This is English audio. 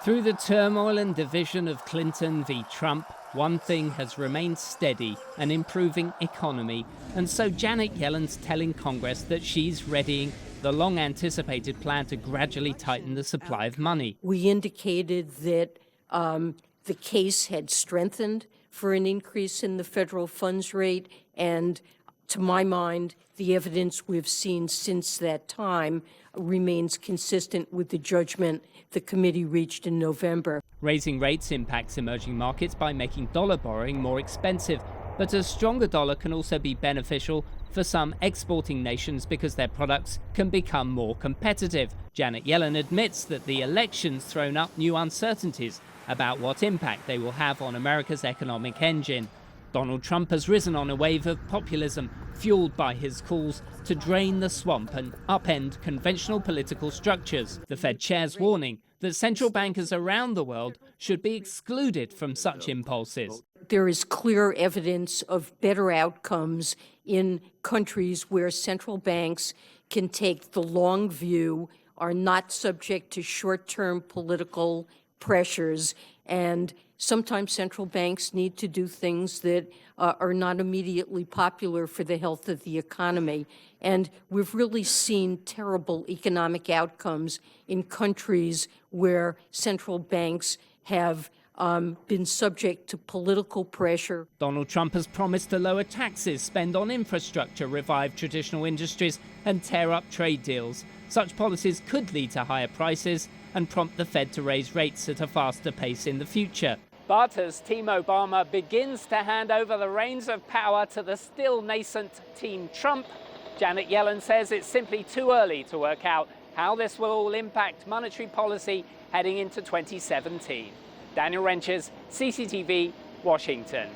Through the turmoil and division of Clinton v. Trump, one thing has remained steady, an improving economy. And so Janet Yellen's telling Congress that she's readying the long-anticipated plan to gradually tighten the supply of money. We indicated that the case had strengthened for an increase in the federal funds rate, and to my mind, the evidence we've seen since that time remains consistent with the judgment the committee reached in November. Raising rates impacts emerging markets by making dollar borrowing more expensive, but a stronger dollar can also be beneficial for some exporting nations because their products can become more competitive. Janet Yellen admits that the election's thrown up new uncertainties about what impact they will have on America's economic engine. Donald Trump has risen on a wave of populism, fueled by his calls to drain the swamp and upend conventional political structures. The Fed chair's warning that central bankers around the world should be excluded from such impulses. There is clear evidence of better outcomes in countries where central banks can take the long view, are not subject to short-term political pressures, and sometimes central banks need to do things that are not immediately popular for the health of the economy. And we've really seen terrible economic outcomes in countries where central banks have been subject to political pressure. Donald Trump has promised to lower taxes, spend on infrastructure, revive traditional industries, and tear up trade deals. Such policies could lead to higher prices and prompt the Fed to raise rates at a faster pace in the future. But as Team Obama begins to hand over the reins of power to the still nascent Team Trump, Janet Yellen says it's simply too early to work out how this will all impact monetary policy heading into 2017. Ryntjes, CCTV, Washington.